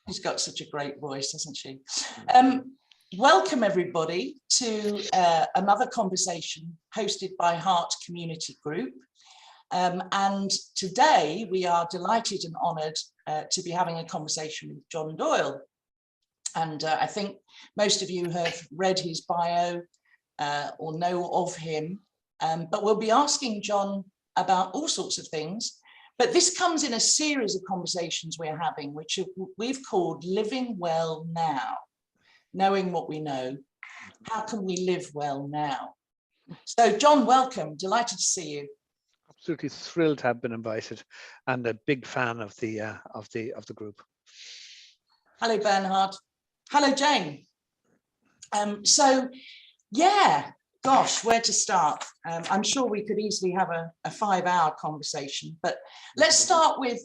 She's got such a great voice, hasn't she? Welcome everybody to another conversation hosted by Heart Community Group. And today we are delighted and honoured to be having a conversation with John Doyle. And I think most of you have read his bio or know of him, but we'll be asking John about all sorts of things. But this comes in a series of conversations we're having, which we've called Living Well Now, knowing what we know. How can we live well now? So John, welcome, delighted to see you. Absolutely thrilled to have been invited and a big fan of the group. Hello, Bernhard. Hello, Jane. So, yeah, gosh, where to start? I'm sure we could easily have a 5-hour conversation, but let's start with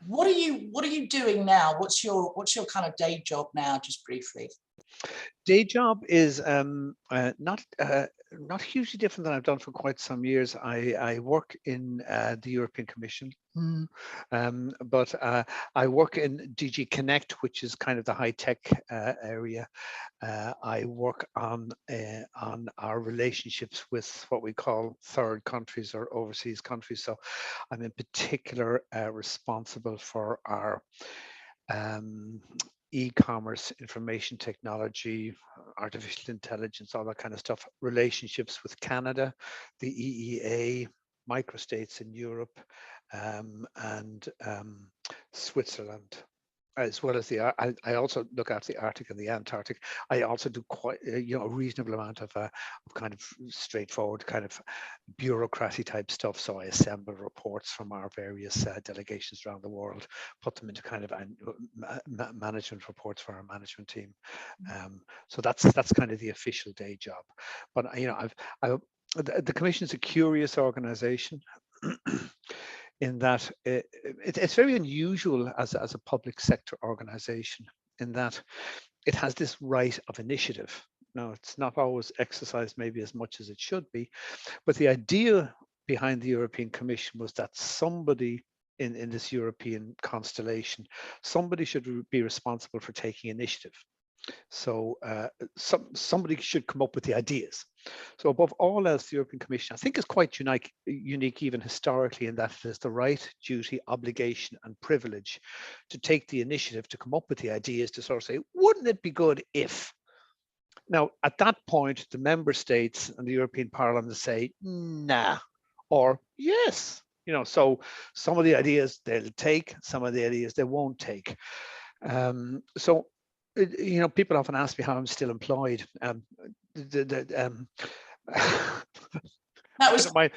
what are you doing now? What's your kind of day job now, just briefly? Day job is not hugely different than I've done for quite some years. I work in the European Commission, but I work in DG Connect, which is kind of the high-tech area. I work on our relationships with what we call third countries or overseas countries. So I'm in particular responsible for our e-commerce, information technology, artificial intelligence, all that kind of stuff, relationships with Canada, the EEA, microstates in Europe, and Switzerland, as well as I also look after the Arctic and the Antarctic. I also do quite a reasonable amount of kind of straightforward kind of bureaucracy type stuff. So I assemble reports from our various delegations around the world, put them into kind of management reports for our management team. So that's kind of the official day job. But the Commission is a curious organization. In that it's very unusual as a public sector organization, in that it has this right of initiative. Now, it's not always exercised maybe as much as it should be, but the idea behind the European Commission was that somebody in this European constellation, somebody should be responsible for taking initiative. So somebody should come up with the ideas. So above all else, the European Commission, I think, is quite unique even historically, in that it has the right, duty, obligation and privilege to take the initiative to come up with the ideas, to sort of say, wouldn't it be good if? Now, at that point, the member states and the European Parliament say, nah, or yes. So some of the ideas they'll take, some of the ideas they won't take. People often ask me how I'm still employed. That was going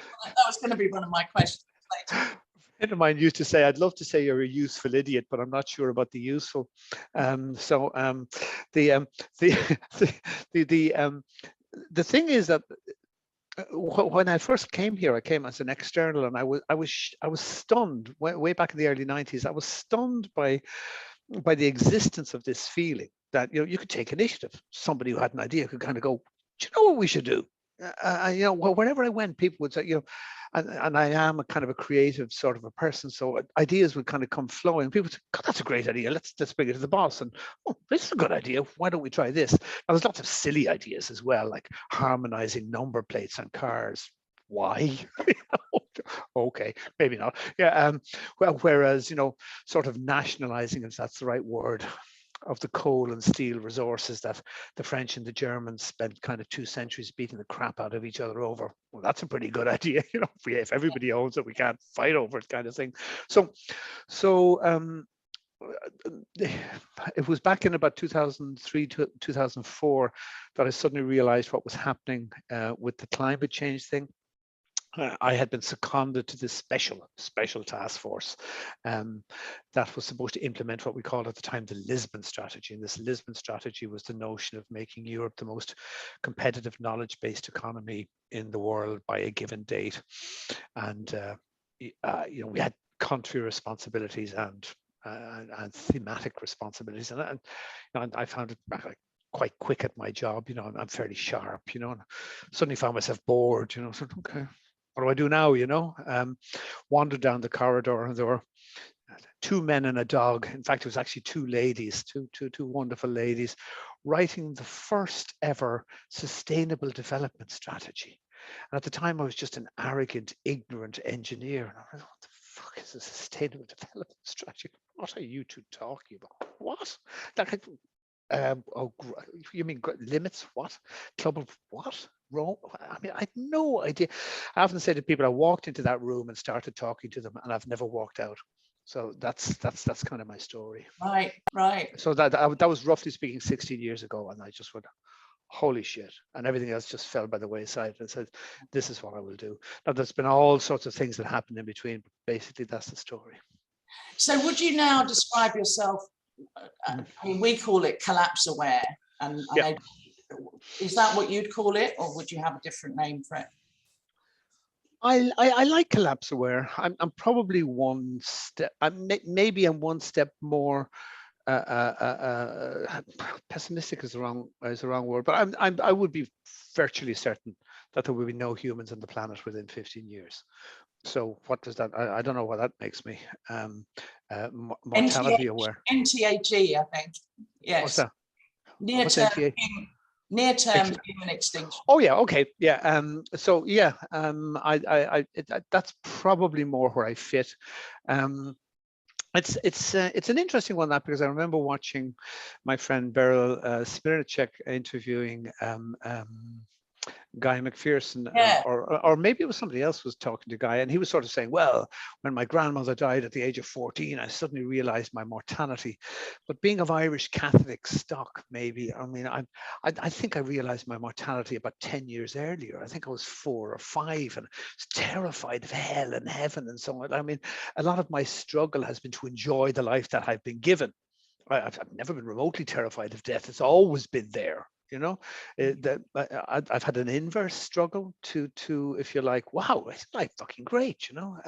to be one of my questions later. A friend of mine used to say, I'd love to say you're a useful idiot, but I'm not sure about the useful. The thing is that when I first came here, I came as an external, and I was stunned way back in the early 90s. I was stunned by the existence of this feeling that you could take initiative. Somebody who had an idea could kind of go, do you know what we should do? Wherever I went, people would say, and I am a kind of a creative sort of a person, so ideas would kind of come flowing. People would say, God, that's a great idea. Let's bring it to the boss. And this is a good idea. Why don't we try this? Now, there's lots of silly ideas as well, like harmonizing number plates on cars. Why? Okay, maybe not. Yeah. Whereas sort of nationalizing, if that's the right word, of the coal and steel resources that the French and the Germans spent kind of 2 centuries beating the crap out of each other over. Well, that's a pretty good idea. If everybody owns it, we can't fight over it, kind of thing. So it was back in about 2003 to 2004 that I suddenly realized what was happening with the climate change thing. I had been seconded to this special task force that was supposed to implement what we called at the time the Lisbon strategy. And this Lisbon strategy was the notion of making Europe the most competitive knowledge-based economy in the world by a given date. And we had country responsibilities and thematic responsibilities, and I found it quite quick at my job. I'm fairly sharp, and suddenly found myself bored. So okay, what do I do now? Wandered down the corridor, and there were two men and a dog. In fact, it was actually two ladies, two wonderful ladies, writing the first ever sustainable development strategy. And at the time, I was just an arrogant, ignorant engineer. And I was, what the fuck is a sustainable development strategy? What are you two talking about? What? Like, oh, you mean limits? What? Club of what? Rome? I mean, I had no idea. I often say to people, I walked into that room and started talking to them, and I've never walked out. So that's kind of my story. Right, right. So that was roughly speaking 16 years ago, and I just went, holy shit, and everything else just fell by the wayside. And said, this is what I will do. Now, there's been all sorts of things that happened in between, but basically that's the story. So would you now describe yourself, I mean, we call it collapse aware, and Yeah. I know, is that what you'd call it, or would you have a different name for it? I like collapse aware. I'm probably one step, maybe I'm one step more pessimistic is the wrong word, but I would be virtually certain that there will be no humans on the planet within 15 years. So what does that, I don't know what that makes me. Mortality aware. NTHE, I think. Yes. What's that? Near-term human extinction. Oh yeah, okay, yeah. So yeah, that's probably more where I fit. It's an interesting one, that, because I remember watching my friend Beryl Smirnicek interviewing Guy McPherson, Yeah. or maybe it was somebody else was talking to Guy, and he was sort of saying, well, when my grandmother died at the age of 14, I suddenly realized my mortality. But being of Irish Catholic stock, maybe, I mean, I think I realized my mortality about 10 years earlier. I think I was 4 or 5 and was terrified of hell and heaven and so on. I mean, a lot of my struggle has been to enjoy the life that I've been given. I've never been remotely terrified of death. It's always been there. You know, I've had an inverse struggle to, if you like, wow, it's like fucking great, you know.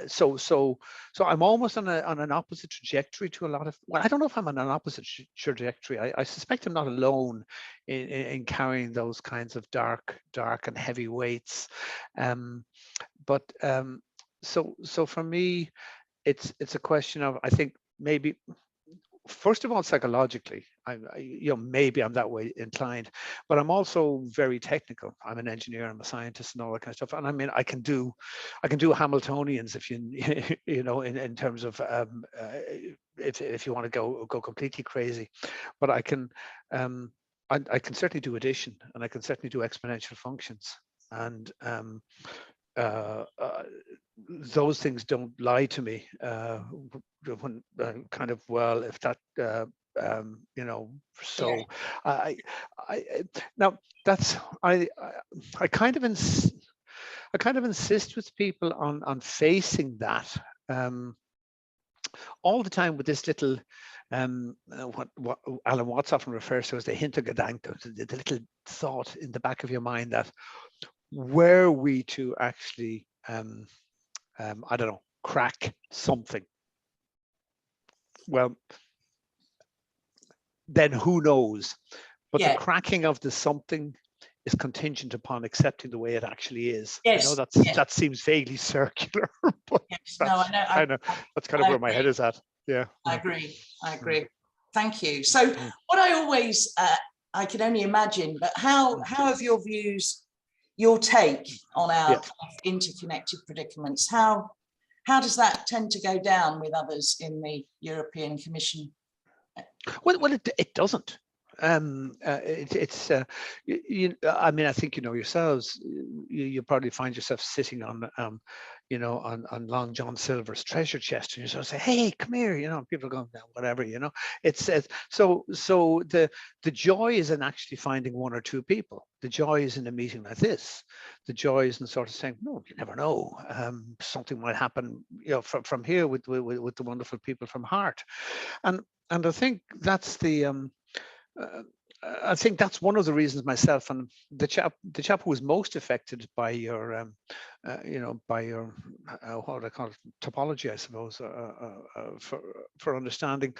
So I'm almost on an opposite trajectory to a lot of. Well, I don't know if I'm on an opposite trajectory. I suspect I'm not alone in carrying those kinds of dark and heavy weights. But so for me, it's a question of, I think, maybe, first of all, psychologically, maybe I'm that way inclined, but I'm also very technical. I'm an engineer, I'm a scientist, and all that kind of stuff. And I mean, I can do Hamiltonians, if you know, in terms of if you want to go completely crazy. But I can certainly do addition, and I can certainly do exponential functions, and those things don't lie to me when kind of, well, if that you know, so yeah. I now that's I kind of insist with people on facing that all the time, with this little what Alan Watts often refers to as the Hintergedanke, the little thought in the back of your mind that, were we to actually I don't know, crack something, well, then who knows? But yeah, the cracking of the something is contingent upon accepting the way it actually is. Yes. I know that seems vaguely circular, but yes, that's kind of where my head is at. Yeah, I agree. Thank you. So what I always I can only imagine, but how have your views, your take on our kind of interconnected predicaments, how does that tend to go down with others in the European Commission? Well, it doesn't. I mean, I think, you know, yourselves, you probably find yourself sitting on, you know, on Long John Silver's treasure chest, and you sort of say, "Hey, come here," you know. People are going, whatever, you know. It's so the joy is in actually finding one or two people. The joy is in a meeting like this. The joy is in sort of saying, "No, you never know. Something might happen, you know, from here with the wonderful people from Heart," and I think that's the. I think that's one of the reasons myself and the chap who was most affected by your, you know, by your what do I call it, topology, I suppose, for understanding,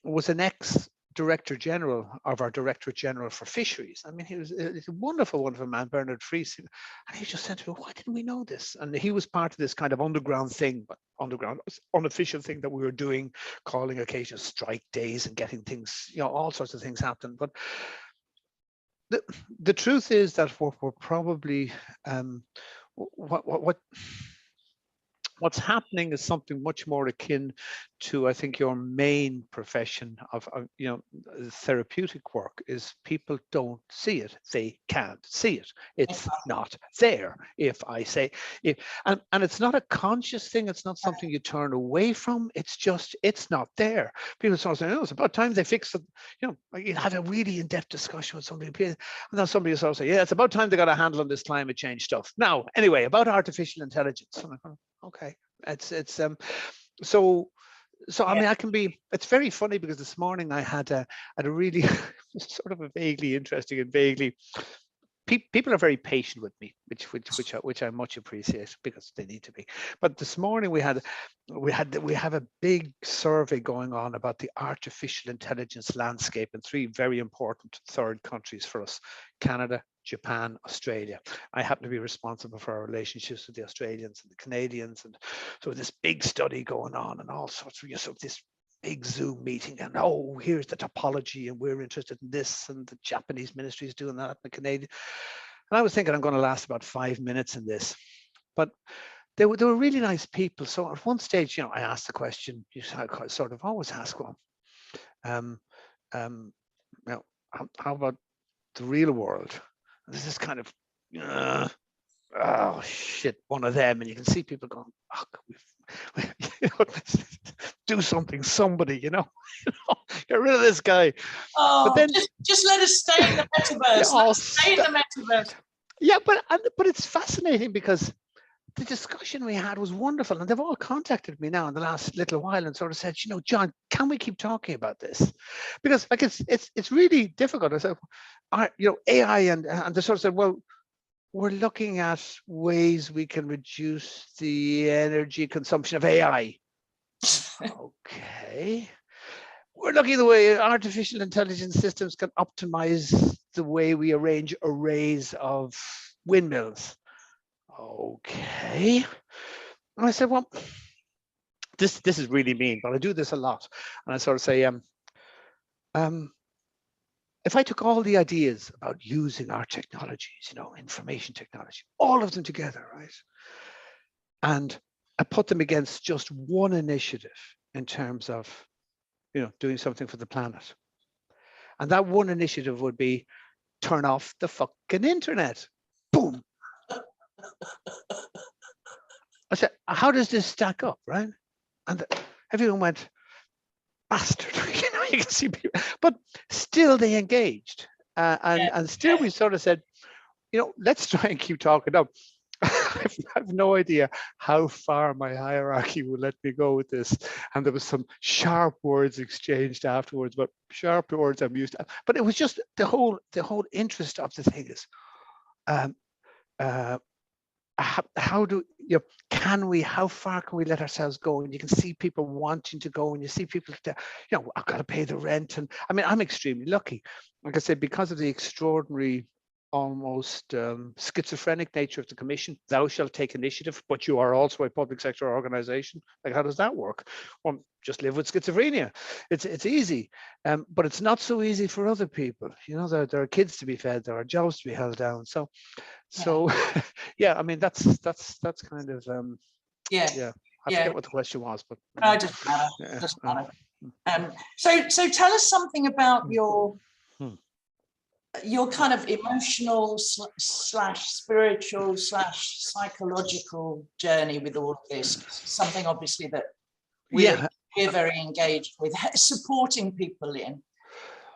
was an ex-Director General of our Directorate General for Fisheries. I mean, he's a wonderful man, Bernard Fries, and he just said to me, "Why didn't we know this?" And he was part of this kind of underground thing, but underground, unofficial thing that we were doing, calling occasional strike days and getting things, you know, all sorts of things happen. But the truth is that what we're probably what's happening is something much more akin to, I think, your main profession of you know, therapeutic work is people don't see it. They can't see it. It's not there. If I say, and it's not a conscious thing. It's not something you turn away from. It's just, it's not there. People start saying, oh, it's about time they fix it. You know, you have a really in-depth discussion with somebody, and then somebody will sort of say, yeah, it's about time they got a handle on this climate change stuff. Now, anyway, about artificial intelligence. Okay, so I mean, I can be, it's very funny because this morning I had a really sort of a vaguely interesting and vaguely, people are very patient with me, which I much appreciate because they need to be. But this morning we have a big survey going on about the artificial intelligence landscape in 3 very important third countries for us: Canada, Japan, Australia. I happen to be responsible for our relationships with the Australians and the Canadians, and so this big study going on and all sorts of, so this big Zoom meeting, and oh, here's the topology, and we're interested in this, and the Japanese ministry is doing that, and the Canadian. And I was thinking I'm going to last about 5 minutes in this, but they were really nice people. So at one stage, you know, I asked the question, you sort of always ask, well, you know, how about the real world? And this is kind of, oh shit, one of them, and you can see people going, oh, you know, do something, somebody, you know, get rid of this guy. Oh, but then just let us stay in the metaverse. Let us stay in the metaverse. Yeah, but it's fascinating because the discussion we had was wonderful, and they've all contacted me now in the last little while and sort of said, you know, John, can we keep talking about this? Because like it's really difficult. I said, you know, AI, and they sort of said, well, we're looking at ways we can reduce the energy consumption of AI. Okay. We're looking at the way artificial intelligence systems can optimize the way we arrange arrays of windmills. Okay. And I said, well, this is really mean, but I do this a lot. And I sort of say, if I took all the ideas about using our technologies, you know, information technology, all of them together, right? And I put them against just one initiative in terms of, you know, doing something for the planet. And that one initiative would be turn off the fucking internet. Boom. I said, how does this stack up, right? And everyone went, bastard. You know, you can see people, but still they engaged. And still we sort of said, you know, let's try and keep talking up. I have no idea how far my hierarchy will let me go with this. And there was some sharp words exchanged afterwards, but sharp words I'm used to. But it was just the whole interest of the thing is, how do you know, how far can we let ourselves go? And you can see people wanting to go, and you see people, you know, I've got to pay the rent. And I mean, I'm extremely lucky, like I said, because of the extraordinary, almost schizophrenic nature of the commission. Thou shalt take initiative, but you are also a public sector organization. Like, how does that work? Well, just live with schizophrenia. It's easy, but it's not so easy for other people. You know, there are kids to be fed, there are jobs to be held down. So yeah, I mean, that's kind of yeah. I forget what the question was, but no, it doesn't matter. It doesn't matter. So tell us something about your kind of emotional / spiritual / psychological journey with all of this. Something obviously that we're very engaged with, supporting people in.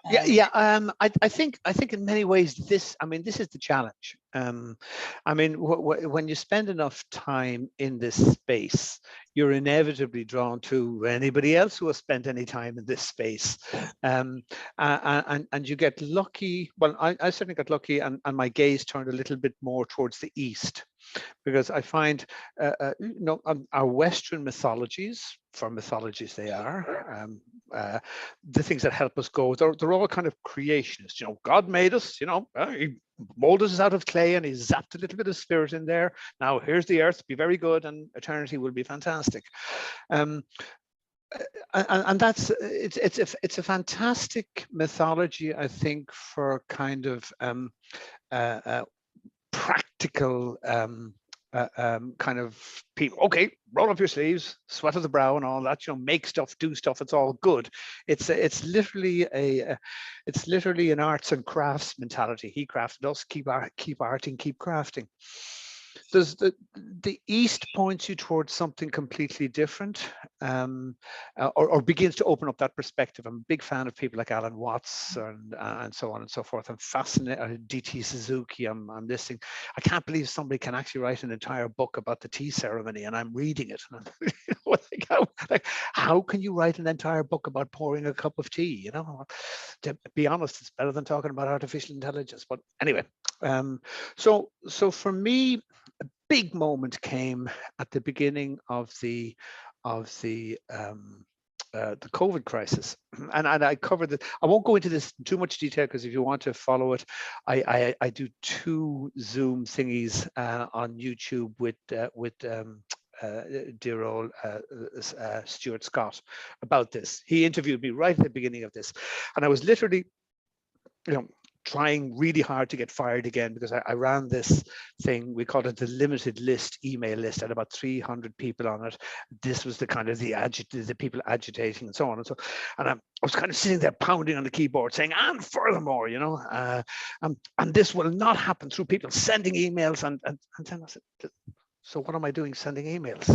I think in many ways this is the challenge. I mean, when you spend enough time in this space, you're inevitably drawn to anybody else who has spent any time in this space, and you get lucky. Well, I certainly got lucky, and my gaze turned a little bit more towards the east. because I find, our Western mythologies, for mythologies they are, the things that help us go, they're all kind of creationists. God made us, he molded us out of clay and he zapped a little bit of spirit in there. Now here's the earth, be very good, and eternity will be fantastic. And that's it's a fantastic mythology, I think, for kind of practical kind of people. Okay, roll up your sleeves, sweat of the brow, and all that. Make stuff, do stuff. It's all good. It's literally an arts and crafts mentality. He crafted us. Keep arting, keep crafting. There's the East points you towards something completely different, or begins to open up that perspective. I'm a big fan of people like Alan Watts and so on and so forth. I'm fascinated. D.T. Suzuki. I'm listening. I can't believe somebody can actually write an entire book about the tea ceremony, and I'm reading it. How can you write an entire book about pouring a cup of tea? To be honest, it's better than talking about artificial intelligence. But anyway, so for me, a big moment came at the beginning of the COVID crisis, and I covered it. I won't go into this in too much detail, because if you want to follow it, I do 2 Zoom thingies on YouTube with dear old Stuart Scott about this. He interviewed me right at the beginning of this, and I was literally, trying really hard to get fired again, because I ran this thing, we called it the limited list email list, had about 300 people on it. This was the kind of the people agitating and so on and so. And I was kind of sitting there pounding on the keyboard saying, and furthermore, and this will not happen through people sending emails. And then I said, so what am I doing sending emails?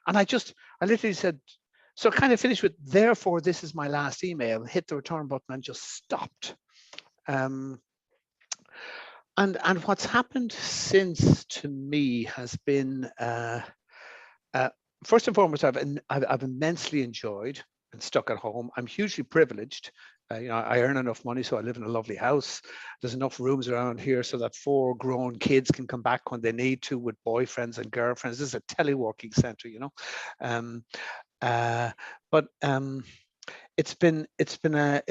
And I literally said, so kind of finished with, therefore, this is my last email, hit the return button and just stopped. And what's happened since to me has been, first and foremost, I've immensely enjoyed and stuck at home. I'm hugely privileged. I earn enough money, so I live in a lovely house. There's enough rooms around here so that 4 grown kids can come back when they need to with boyfriends and girlfriends. This is a teleworking center, but it's been a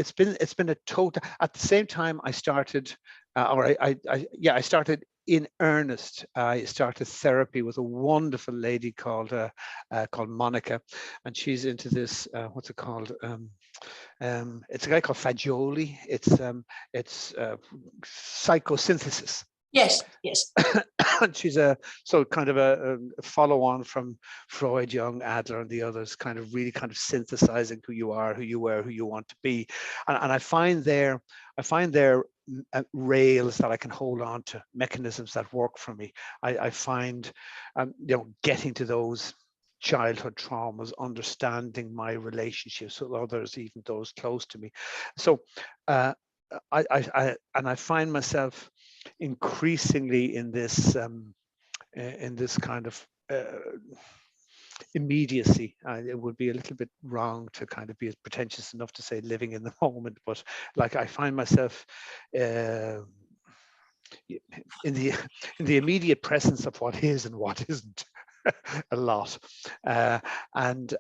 total. At the same time, I started, I started in earnest. I started therapy with a wonderful lady called Monica, and she's into this. What's it called? It's a guy called Fagioli. It's psychosynthesis. Yes. She's a kind of a follow-on from Freud, Jung, Adler, and the others, kind of really kind of synthesizing who you are, who you were, who you want to be. And I find there rails that I can hold on to, mechanisms that work for me. I find, getting to those childhood traumas, understanding my relationships with others, even those close to me. So I find myself increasingly in this kind of immediacy. It would be a little bit wrong to kind of be pretentious enough to say living in the moment, but like I find myself in the immediate presence of what is and what isn't a lot, and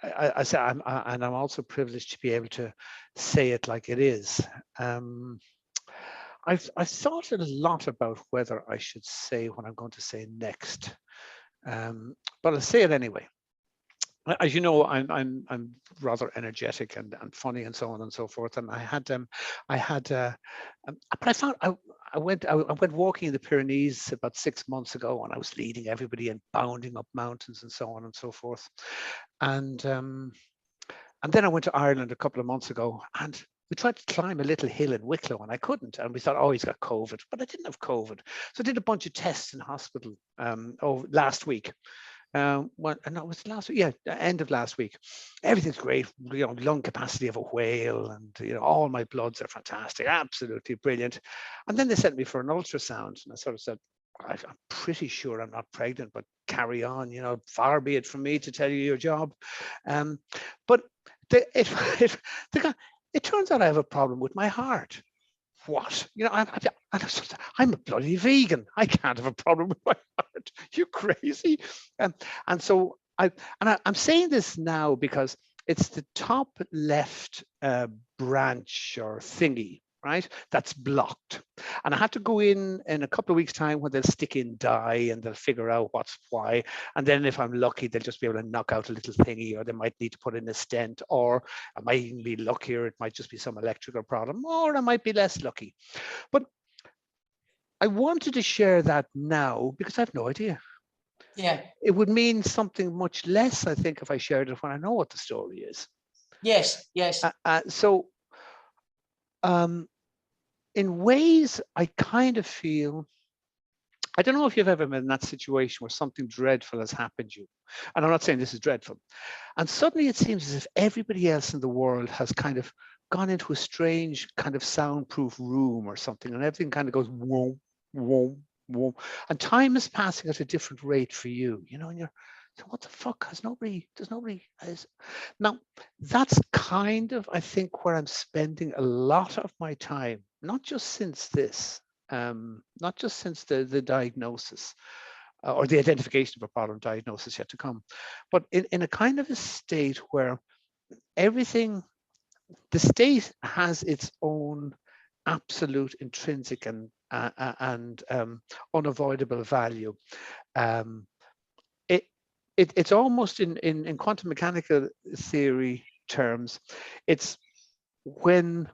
I say I'm also privileged to be able to say it like it is. I've thought a lot about whether I should say what I'm going to say next, but I'll say it anyway. As you know, I'm rather energetic and funny and so on and so forth. And but I found I went walking in the Pyrenees about 6 months ago, and I was leading everybody and bounding up mountains and so on and so forth. And then I went to Ireland a couple of months ago, and we tried to climb a little hill in Wicklow, and I couldn't. And we thought, oh, he's got COVID, but I didn't have COVID. So I did a bunch of tests in hospital last week. No, it was last week. Yeah, end of last week. Everything's great. Lung capacity of a whale, and all my bloods are fantastic, absolutely brilliant. And then they sent me for an ultrasound, and I sort of said, I'm pretty sure I'm not pregnant, but carry on. Far be it from me to tell you your job. But it turns out I have a problem with my heart. what? You know, I'm a bloody vegan. I can't have a problem with my heart. You crazy? And so I'm saying this now because it's the top left branch or thingy, right? That's blocked. And I have to go in a couple of weeks' time when they'll stick in dye and they'll figure out what's why. And then if I'm lucky, they'll just be able to knock out a little thingy, or they might need to put in a stent, or I might even be luckier. It might just be some electrical problem, or I might be less lucky. But I wanted to share that now because I have no idea. Yeah. It would mean something much less, I think, if I shared it when I know what the story is. Yes, yes. So in ways, I kind of feel, I don't know if you've ever been in that situation where something dreadful has happened to you. And I'm not saying this is dreadful. And suddenly it seems as if everybody else in the world has kind of gone into a strange kind of soundproof room or something, and everything kind of goes whoa, whoa, whoa. And time is passing at a different rate for you, you know, and you're, so what the fuck? Does nobody. Now, that's kind of, I think, where I'm spending a lot of my time, not just since this, not just since the diagnosis or the identification of a problem, diagnosis yet to come, but in a kind of a state where everything, the state has its own absolute intrinsic and unavoidable value. It's almost in quantum mechanical theory terms, it's when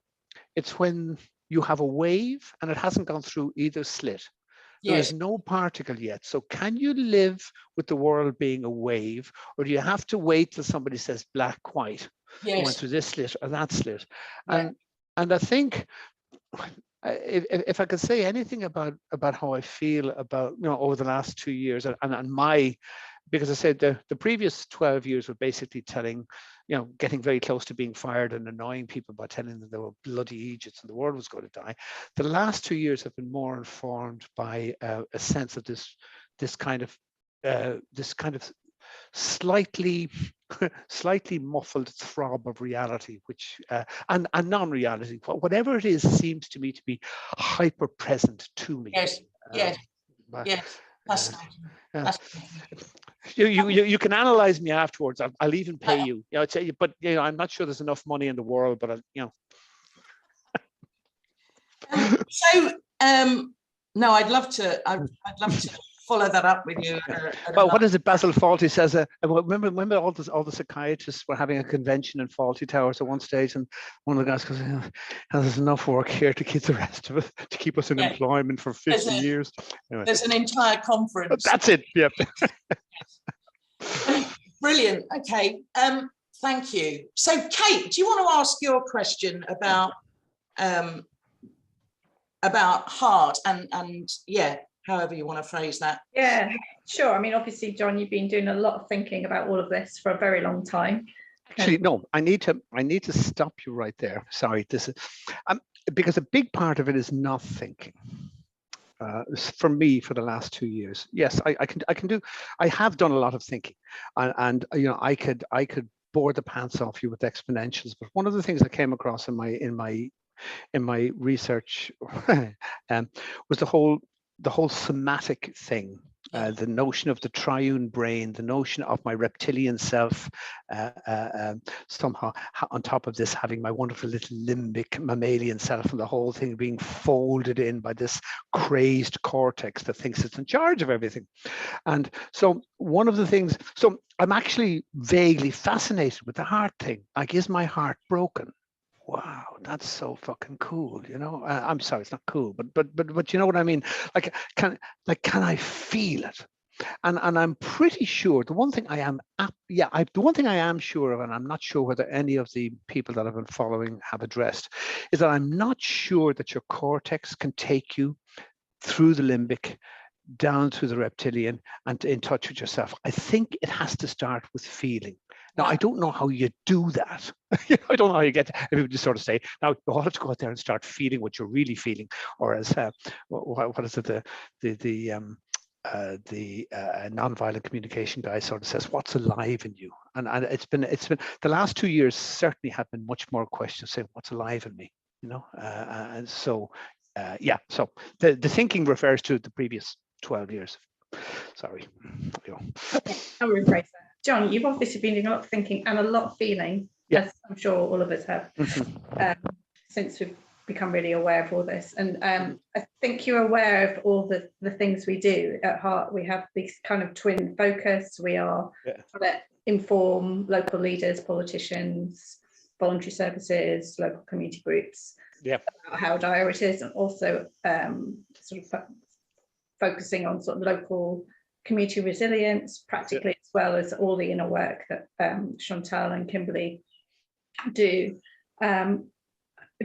you have a wave and it hasn't gone through either slit. There Yes. is no particle yet. So can you live with the world being a wave, or do you have to wait till somebody says black, white, Yes. went through this slit or that slit? Yeah. And I think if I could say anything about how I feel about, you know, over the last 2 years and my, because I said the previous 12 years were basically telling, you know, getting very close to being fired and annoying people by telling them they were bloody idiots and the world was going to die. The last 2 years have been more informed by a sense of this kind of slightly muffled throb of reality, which and non-reality, whatever it is, seems to me to be hyper present to me. Yes. Yes. Yes. You can analyze me afterwards. I'll even pay you. You know, I'd say, but you know, I'm not sure there's enough money in the world, but you know. No, I'd love to follow that up with you. Well, what is it? Basil Fawlty says. Remember all the psychiatrists were having a convention in Fawlty Towers at one stage, and one of the guys goes, "There's enough work here to keep the rest of us, to keep us in employment for 50 years." Anyway. There's an entire conference. That's it. Yep. Brilliant. Okay. Thank you. So, Kate, do you want to ask your question about heart and yeah, however you want to phrase that? Yeah, sure. I mean, obviously, John, you've been doing a lot of thinking about all of this for a very long time. Actually, no, I need to stop you right there. Sorry, this is because a big part of it is not thinking. For me, for the last 2 years, yes, I have done a lot of thinking, and you know, I could bore the pants off you with exponentials. But one of the things I came across in my research was the whole somatic thing. The notion of the triune brain, the notion of my reptilian self, somehow on top of this having my wonderful little limbic mammalian self, and the whole thing being folded in by this crazed cortex that thinks it's in charge of everything. And so one of the things, so I'm actually vaguely fascinated with the heart thing. Like, is my heart broken? Wow, that's so fucking cool, you know. I'm sorry, it's not cool, but you know what I mean. Like, can I feel it? And I'm pretty sure the one thing I am sure of, and I'm not sure whether any of the people that I've been following have addressed, is that I'm not sure that your cortex can take you through the limbic, down through the reptilian, and in touch with yourself. I think it has to start with feeling. Now, I don't know how you do that. I don't know how you get to, everybody just sort of say, now you have to go out there and start feeling what you're really feeling. Or as, what is it, the nonviolent communication guy sort of says, what's alive in you? And it's been the last 2 years certainly have been much more questions saying, what's alive in me? you know, and so yeah, so the thinking refers to the previous 12 years. Sorry. I'll rephrase that. John, you've obviously been doing a lot of thinking and a lot of feeling, yeah. as I'm sure all of us have, since we've become really aware of all this. And I think you're aware of all the things we do at Heart. We have this kind of twin focus. We are trying to inform local leaders, politicians, voluntary services, local community groups about how dire it is, and also sort of focusing on sort of local community resilience practically, as well as all the inner work that Chantal and Kimberley do.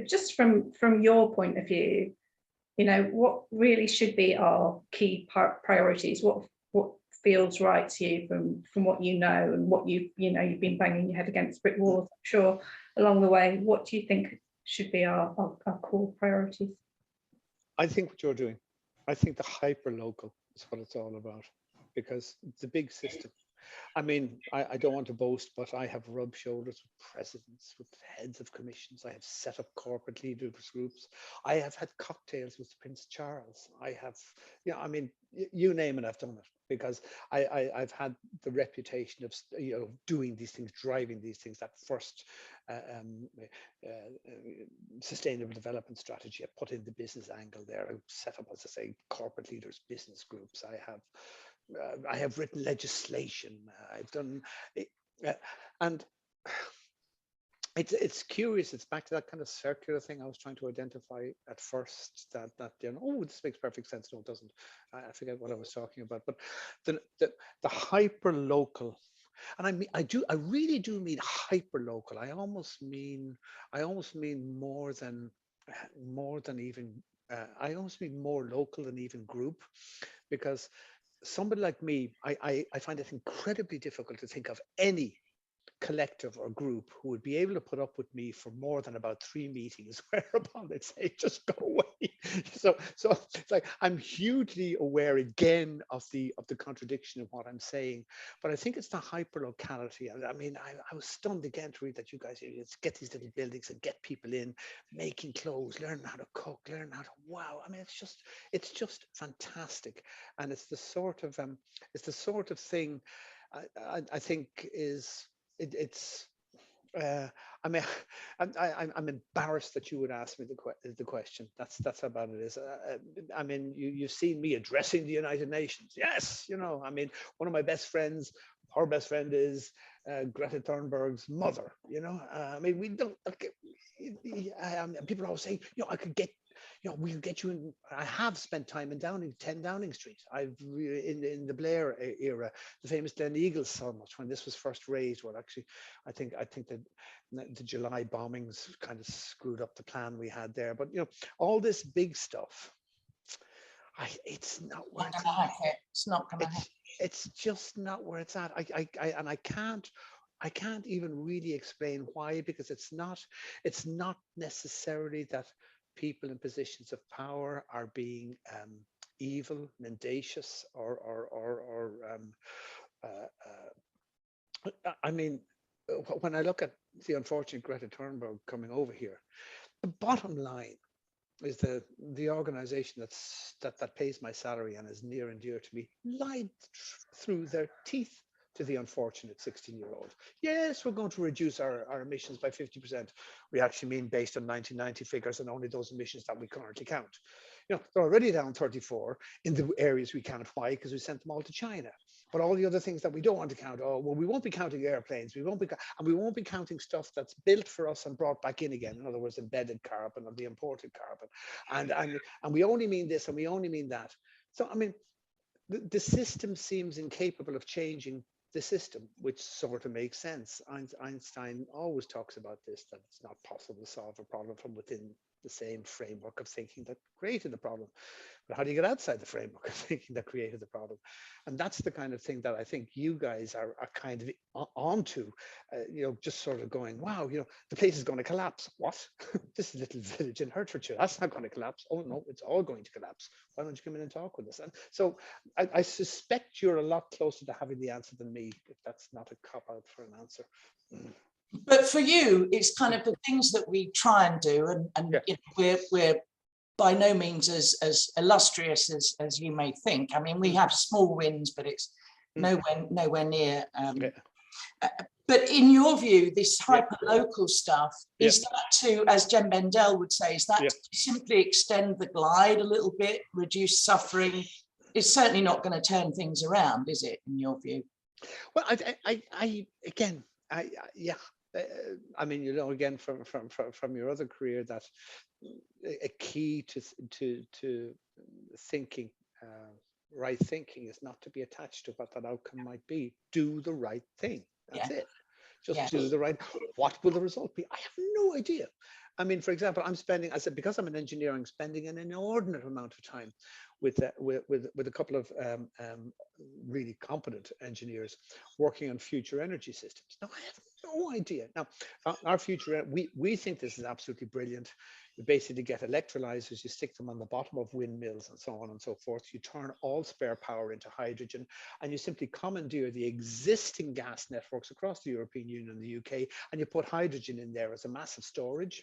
Just from your point of view, you know, what really should be our key priorities? What feels right to you from what you know and what you've been banging your head against brick walls, I'm sure, along the way. What do you think should be our core priorities? I think what you're doing, I think the hyper local is what it's all about, because the big system. I mean, I don't want to boast, but I have rubbed shoulders with presidents, with heads of commissions. I have set up corporate leaders groups. I have had cocktails with Prince Charles. I have, you know, I mean, you name it, I've done it, because I've had the reputation of, you know, doing these things, driving these things. That first sustainable development strategy, I put in the business angle there. I set up, as I say, corporate leaders, business groups. I have written legislation. I've done, and it's curious. It's back to that kind of circular thing I was trying to identify at first. That you know, oh, this makes perfect sense. No, it doesn't. I forget what I was talking about. But the hyper local, and I really do mean hyper local. I almost mean more than even. I almost mean more local than even group, because somebody like me, I find it incredibly difficult to think of any collective or group who would be able to put up with me for more than about 3 meetings, whereupon they'd say, just go away. So it's like, I'm hugely aware again of the contradiction of what I'm saying, but I think it's the hyper locality. I mean, I was stunned again to read that you guys get these little buildings and get people in, making clothes, learn how to cook, learn how to, wow. I mean, it's just fantastic. And it's the sort of thing I think is, it's I mean, I'm embarrassed that you would ask me the question. That's how bad it is. I mean, you've seen me addressing the United Nations. Yes, you know, I mean, one of my best friends, her best friend is Greta Thunberg's mother. You know, I mean, we don't. People always say, you know, I could get. You know, we'll get you in. I have spent time in 10 Downing Street. I've in the Blair era, the famous Glen Eagles summit, when this was first raised. Well, actually, I think that the July bombings kind of screwed up the plan we had there. But you know, all this big stuff, it's not where it's at. It's not going to happen. It's just not where it's at. I can't even really explain why, because it's not necessarily that people in positions of power are being evil, mendacious, I mean, when I look at the unfortunate Greta Thunberg coming over here, the bottom line is the organization that pays my salary and is near and dear to me lied through their teeth to the unfortunate 16-year-old. Yes, we're going to reduce our emissions by 50%. We actually mean based on 1990 figures and only those emissions that we currently count. You know, they're already down 34 in the areas we count. Why? Because we sent them all to China. But all the other things that we don't want to count, oh, well, we won't be counting airplanes. We won't be counting stuff that's built for us and brought back in again. In other words, embedded carbon or the imported carbon. And we only mean this and we only mean that. So, I mean, the system seems incapable of changing the system, which sort of makes sense. Einstein always talks about this, that it's not possible to solve a problem from within the same framework of thinking that created the problem. But how do you get outside the framework of thinking that created the problem? And that's the kind of thing that I think you guys are kind of onto, you know, just sort of going, wow, you know, the place is going to collapse. What? This is a little village in Hertfordshire. That's not going to collapse. Oh, no, it's all going to collapse. Why don't you come in and talk with us? And so I suspect you're a lot closer to having the answer than me, if that's not a cop-out for an answer. But for you, it's kind of the things that we try and do, and Yeah. you know, we're by no means as illustrious as you may think. I mean, we have small wins, but it's nowhere near. But in your view, this hyper-local stuff, is that to, as Jen Bendell would say, is that to simply extend the glide a little bit, reduce suffering? It's certainly not going to turn things around, is it, in your view? Well, I mean, you know, again, from your other career, that a key to thinking, right thinking, is not to be attached to what that outcome might be. Do the right thing. That's it. Just do the right. What will the result be? I have no idea. I mean, for example, I'm spending, I said, because I'm in engineering, spending an inordinate amount of time with a couple of really competent engineers working on future energy systems. Now, I have no idea. Now, our future, we think this is absolutely brilliant. You basically get electrolyzers, you stick them on the bottom of windmills and so on and so forth. You turn all spare power into hydrogen, and you simply commandeer the existing gas networks across the European Union and the UK, and you put hydrogen in there as a massive storage.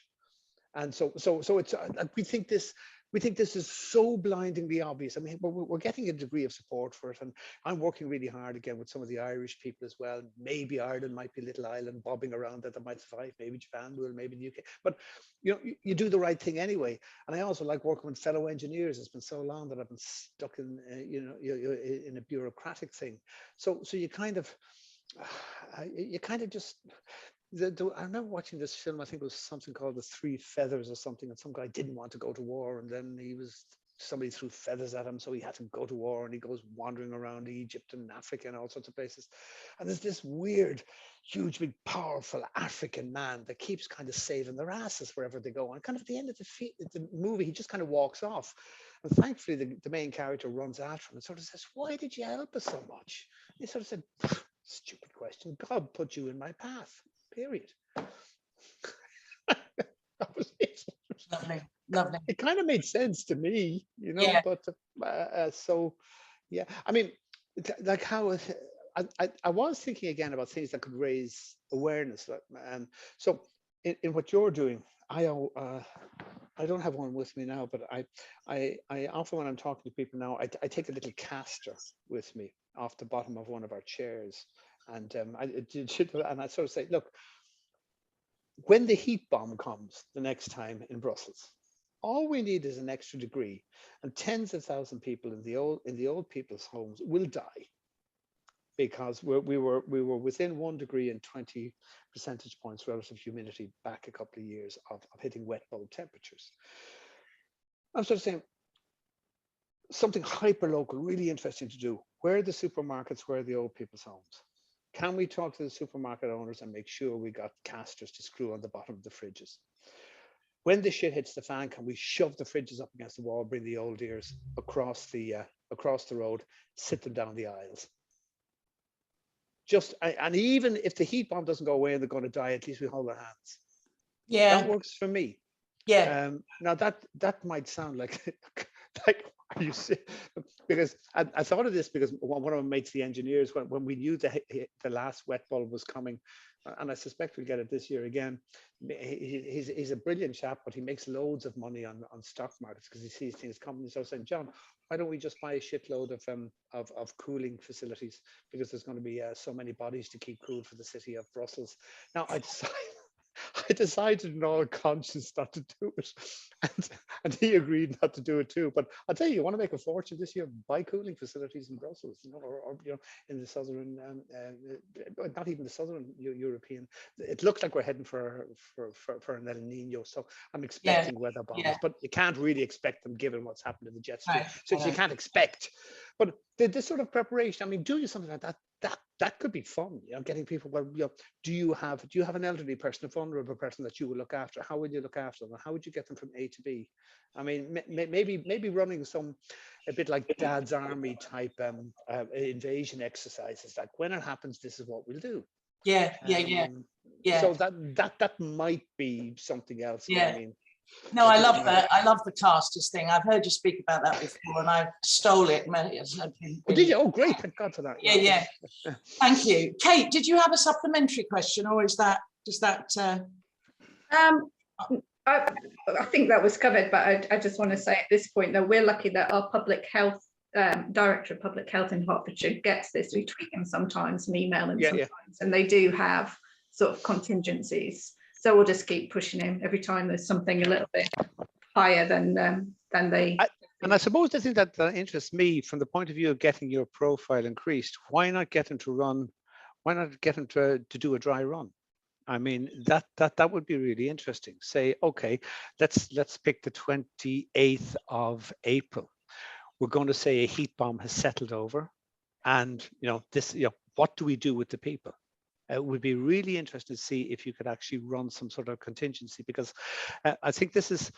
And so it's we think this is so blindingly obvious. I mean, we're getting a degree of support for it, and I'm working really hard again with some of the Irish people as well. Maybe Ireland might be a little island bobbing around that might survive. Maybe Japan will, maybe the UK. But you know, you do the right thing anyway. And I also like working with fellow engineers. It's been so long that I've been stuck in in a bureaucratic thing. So you kind of just. I remember watching this film. I think it was something called The Three Feathers or something, and some guy didn't want to go to war, and then somebody threw feathers at him, so he had to go to war, and he goes wandering around Egypt and Africa and all sorts of places. And there's this weird, huge, big, powerful African man that keeps kind of saving their asses wherever they go. And kind of at the end of the movie, he just kind of walks off. And thankfully, the main character runs after him and sort of says, "Why did you help us so much?" He sort of said, "Stupid question. God put you in my path. Period." That was it. Lovely. It kind of made sense to me, you know. Yeah. But I mean, like how I was thinking again about things that could raise awareness. So in what you're doing, I don't have one with me now, but I often, when I'm talking to people now, I take a little caster with me off the bottom of one of our chairs. And I sort of say, look, when the heat bomb comes the next time in Brussels, all we need is an extra degree, and tens of thousands of people in the old people's homes will die, because we were within 1 degree and 20 percentage points relative humidity back a couple of years of hitting wet bulb temperatures. I'm sort of saying something hyper local, really interesting to do. Where are the supermarkets? Where are the old people's homes? Can we talk to the supermarket owners and make sure we got casters to screw on the bottom of the fridges? When the shit hits the fan, can we shove the fridges up against the wall, bring the old dears across the road, sit them down the aisles? And even if the heat bomb doesn't go away and they're going to die, at least we hold their hands. Yeah, that works for me. Yeah. Now that might sound like are you serious? Because I thought of this because one of my mates, the engineers, when we knew the last wet bulb was coming, and I suspect we'll get it this year again. He's a brilliant chap, but he makes loads of money on stock markets because he sees things coming. So I said, John, why don't we just buy a shitload of cooling facilities, because there's going to be so many bodies to keep cool for the city of Brussels. Now I decided in all conscience not to do it, and he agreed not to do it too. But I'll tell you, want to make a fortune this year, buy cooling facilities in Brussels, or in the southern, not even the southern European. It looks like we're heading for an El Nino, so I'm expecting weather bombs, but you can't really expect them given what's happened in the jet stream. So you can't expect. But this sort of preparation, I mean, doing something like that could be fun, getting people. Well, do you have an elderly person, a vulnerable person that you will look after? How will you look after them? How would you get them from A to B? I mean, maybe running a bit like Dad's Army type invasion exercises. Like, when it happens, this is what we'll do. Yeah. So that might be something else. Yeah. I mean, no, I love that. I love the casters thing. I've heard you speak about that before, and I stole it. Oh, did you? Oh, great! Thank God for that. Yeah. Thank you, Kate. Did you have a supplementary question, or is that Does that? I think that was covered, but I just want to say at this point that we're lucky that our public health director of public health in Hertfordshire gets this. We tweet him sometimes and email him sometimes, and they do have sort of contingencies. So we'll just keep pushing him every time there's something a little bit higher than they. And I suppose the thing that interests me from the point of view of getting your profile increased, why not get him to run? Why not get him to do a dry run? I mean, that would be really interesting. Say, okay, let's pick the 28th of April. We're going to say a heat bomb has settled over, and what do we do with the people? It would be really interesting to see if you could actually run some sort of contingency, because I think this is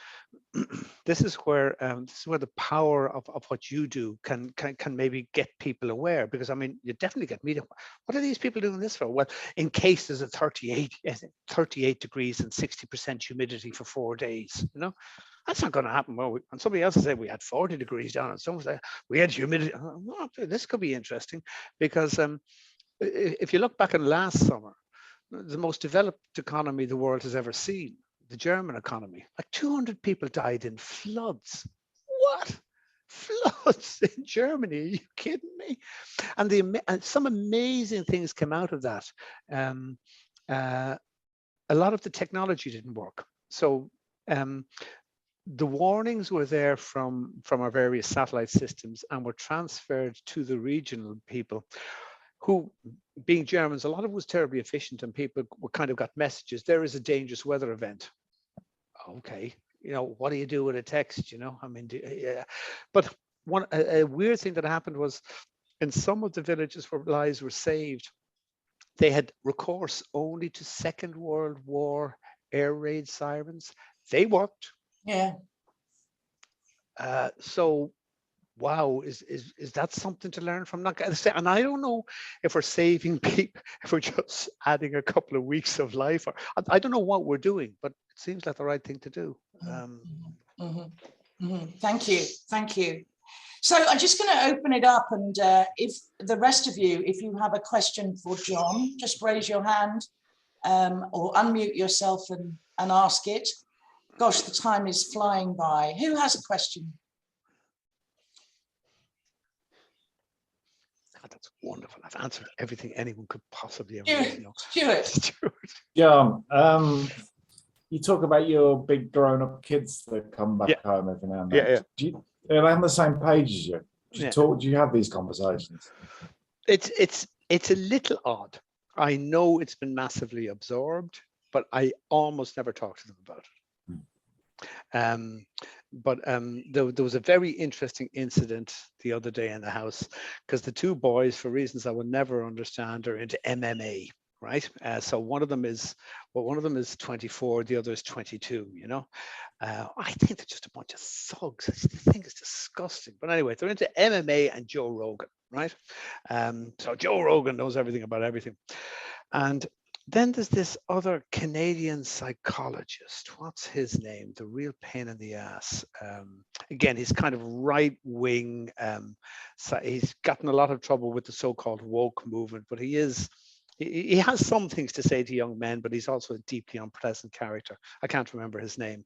where the power of what you do can maybe get people aware. Because I mean, you definitely get media. What are these people doing this for? Well, in case there's a 38 degrees and 60% humidity for 4 days, that's not going to happen. Well, and somebody else said we had 40 degrees down, and someone said we had humidity. Oh, this could be interesting, because if you look back in last summer, the most developed economy the world has ever seen, the German economy, like 200 people died in floods. What? Floods in Germany? Are you kidding me? And some amazing things came out of that. A lot of the technology didn't work. So the warnings were there from our various satellite systems and were transferred to the regional people, who, being Germans, a lot of it was terribly efficient, and people kind of got messages. There is a dangerous weather event. Okay, what do you do with a text? I mean, yeah. But a weird thing that happened was, in some of the villages where lives were saved, they had recourse only to Second World War air raid sirens. They worked. Yeah. So. Wow, is that something to learn from? Not gonna say, and I don't know if we're saving people, if we're just adding a couple of weeks of life, or I don't know what we're doing, but it seems like the right thing to do. Thank you. So I'm just going to open it up, and if the rest of you, if you have a question for John, just raise your hand or unmute yourself and ask it. Gosh, the time is flying by. Who has a question? That's wonderful. I've answered everything anyone could possibly ever Stuart. John, you talk about your big grown-up kids that come back home every now and then. Yeah. Are they on the same page as you? Do you have these conversations? It's a little odd. I know it's been massively absorbed, but I almost never talk to them about it. But there was a very interesting incident the other day in the house, because the two boys, for reasons I will never understand, are into MMA, right? So one of them is 24, the other is 22. I think they're just a bunch of thugs. I think it's disgusting. But anyway, they're into MMA and Joe Rogan, right? So Joe Rogan knows everything about everything, and then there's this other Canadian psychologist. What's his name? The real pain in the ass. Again, he's kind of right wing. So he's gotten a lot of trouble with the so-called woke movement, but he has some things to say to young men, but he's also a deeply unpleasant character. I can't remember his name,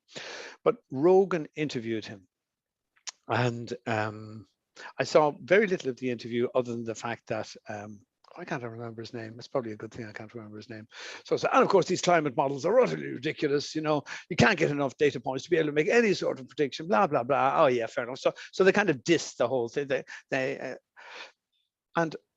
but Rogan interviewed him, and I saw very little of the interview other than the fact that I can't remember his name. It's probably a good thing I can't remember his name. So, and of course, these climate models are utterly ridiculous. You can't get enough data points to be able to make any sort of prediction, blah, blah, blah. Oh, yeah, fair enough. So they kind of diss the whole thing. And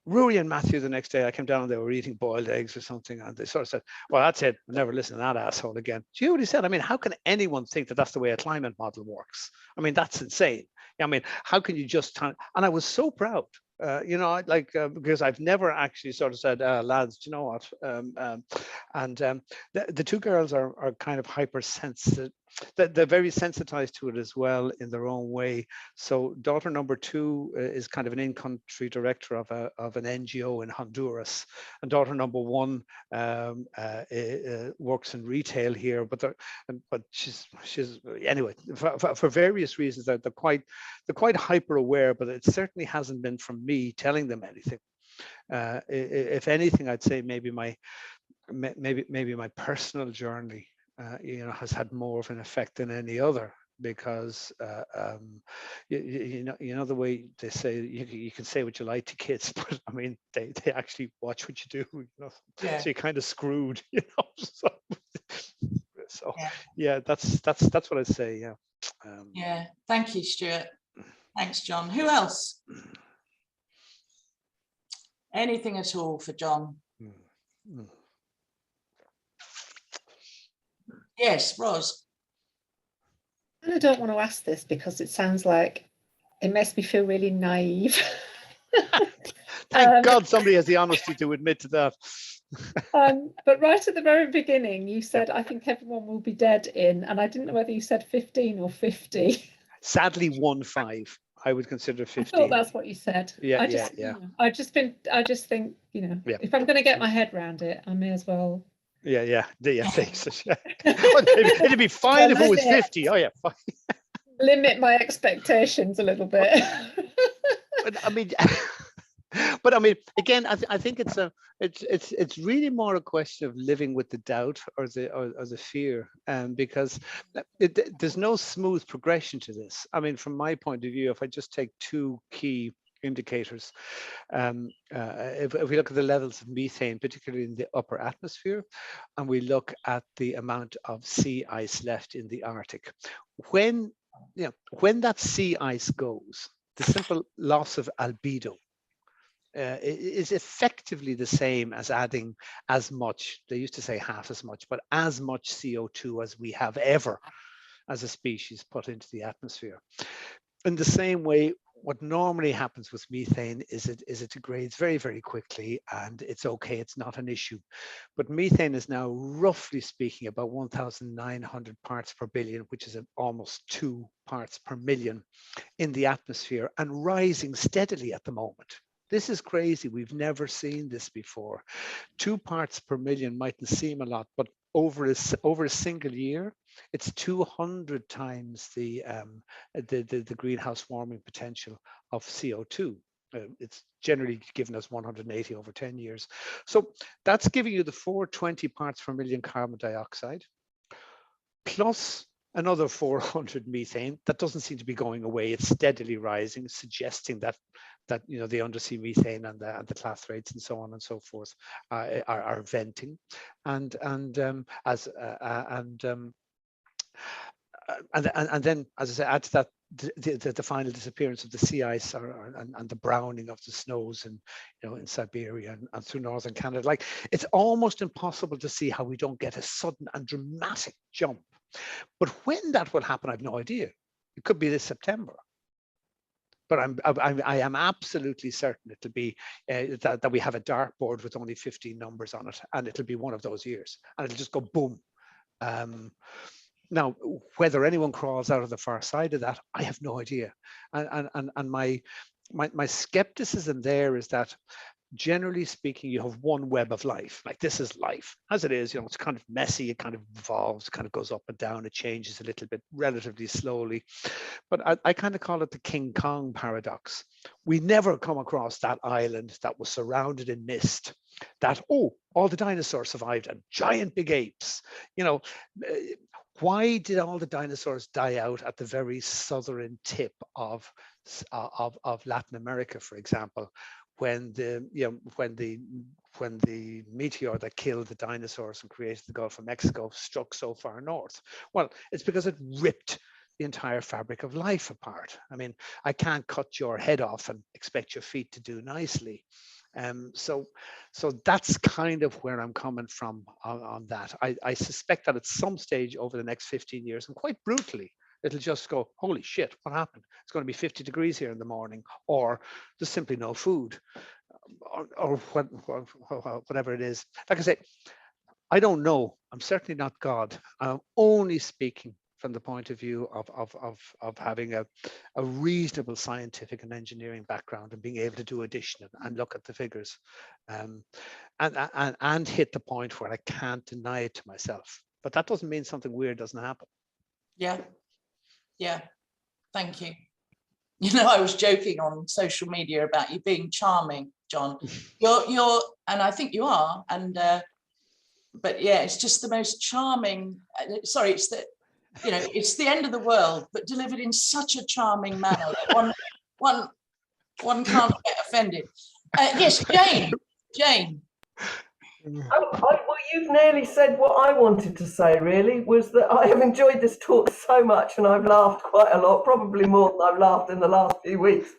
Rory and Matthew, the next day, I came down and they were eating boiled eggs or something. And they sort of said, well, that's it. I'll never listen to that asshole again. Do you know what he said? I mean, how can anyone think that that's the way a climate model works? I mean, that's insane. I mean, how can you just, and I was so proud. Because I've never actually sort of said, lads, do you know what? The two girls are kind of hypersensitive. They're very sensitized to it as well in their own way. So daughter number 2 is kind of an in-country director of an NGO in Honduras, and daughter number 1 works in retail here. But she's anyway, for various reasons they're quite hyper aware. But it certainly hasn't been from me telling them anything. If anything, I'd say maybe maybe my personal journey, has had more of an effect than any other, because you know the way they say you can say what you like to kids, but I mean they actually watch what you do, Yeah. so you're kind of screwed, so Yeah. yeah, that's what I say. Yeah. Yeah, thank you, Stuart. Thanks, John. Who else? Anything at all for John? Yes, Ros. I don't want to ask this because it sounds like it makes me feel really naive. Thank God somebody has the honesty to admit to that. But right at the very beginning, you said, I think everyone will be dead in, and I didn't know whether you said 15 or 50. Sadly, 15. I would consider 15. I thought that's what you said. Yeah, I just think, if I'm going to get my head around it, I may as well. Yeah, thanks. It'd be fine if it was 50. Oh yeah, fine. Limit my expectations a little bit. But I mean, again, I think it's really more a question of living with the doubt or the fear, because there's no smooth progression to this. I mean, from my point of view, if I just take two key indicators, if we look at the levels of methane, particularly in the upper atmosphere, and we look at the amount of sea ice left in the Arctic, when that sea ice goes, the simple loss of albedo is effectively the same as adding as much, they used to say half as much, but as much CO2 as we have ever as a species put into the atmosphere. In the same way, what normally happens with methane is it degrades very, very quickly, and it's okay, it's not an issue. But methane is now, roughly speaking, about 1,900 parts per billion, which is almost 2 parts per million in the atmosphere, and rising steadily at the moment. This is crazy. We've never seen this before. 2 parts per million mightn't seem a lot, but over a single year, it's 200 times the greenhouse warming potential of CO2. It's generally given us 180 over 10 years. So that's giving you the 420 parts per million carbon dioxide, plus another 400 methane. That doesn't seem to be going away. It's steadily rising, suggesting that the undersea methane and the class rates and so on and so forth are venting, and then, as I say, add to that the final disappearance of the sea ice and the browning of the snows in Siberia and through northern Canada. Like, it's almost impossible to see how we don't get a sudden and dramatic jump. But when that will happen, I have no idea. It could be this September. But I am absolutely certain it'll be that we have a dartboard with only 15 numbers on it, and it'll be one of those years, and it'll just go boom. Now, whether anyone crawls out of the far side of that, I have no idea. And my skepticism there is that, generally speaking, you have one web of life. Like, this is life as it is. It's kind of messy. It kind of evolves, kind of goes up and down. It changes a little bit, relatively slowly. But I kind of call it the King Kong paradox. We never come across that island that was surrounded in mist, that, all the dinosaurs survived, and giant big apes. Why did all the dinosaurs die out at the very southern tip of Latin America, for example? When the meteor that killed the dinosaurs and created the Gulf of Mexico struck so far north? Well, it's because it ripped the entire fabric of life apart. I mean, I can't cut your head off and expect your feet to do nicely. So that's kind of where I'm coming from on that. I suspect that at some stage over the next 15 years, and quite brutally, it'll just go, holy shit, what happened? It's going to be 50 degrees here in the morning, or there's simply no food, or whatever it is. Like I say, I don't know. I'm certainly not God. I'm only speaking from the point of view of having a reasonable scientific and engineering background, and being able to do addition and look at the figures, and hit the point where I can't deny it to myself. But that doesn't mean something weird doesn't happen. Yeah, thank you. I was joking on social media about you being charming, John. You're, and I think you are, and but yeah, it's just the most charming. Sorry, it's the, you know, it's the end of the world, but delivered in such a charming manner that one can't get offended. Yes, Jane. Well, you've nearly said what I wanted to say, really, was that I have enjoyed this talk so much and I've laughed quite a lot, probably more than I've laughed in the last few weeks.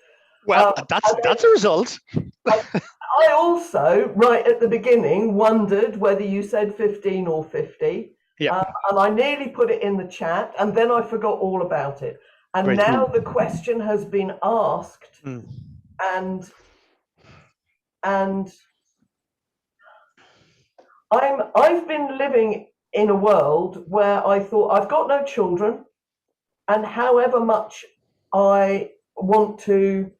Well, that's a result. I also, right at the beginning, wondered whether you said 15 or 50. Yeah. And I nearly put it in the chat and then I forgot all about it. And Right. now the question has been asked and I've been living in a world where I thought I've got no children, and however much I want to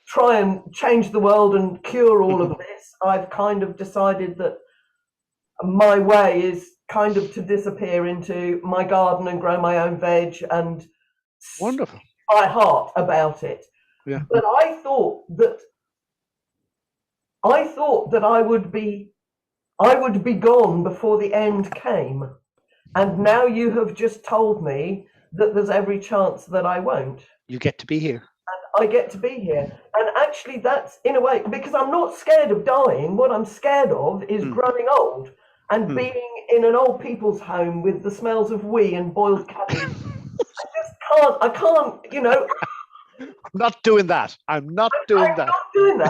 try and change the world and cure all of this, I've kind of decided that my way is kind of to disappear into my garden and grow my own veg and wonderful by heart about it. Yeah. But I thought that I would be gone before the end came. And now you have just told me that there's every chance that I won't. You get to be here. And I get to be here. And actually that's, in a way, because I'm not scared of dying. What I'm scared of is growing old and being in an old people's home with the smells of wee and boiled cabbage. I can't, you know. I'm not doing that. I'm not doing that.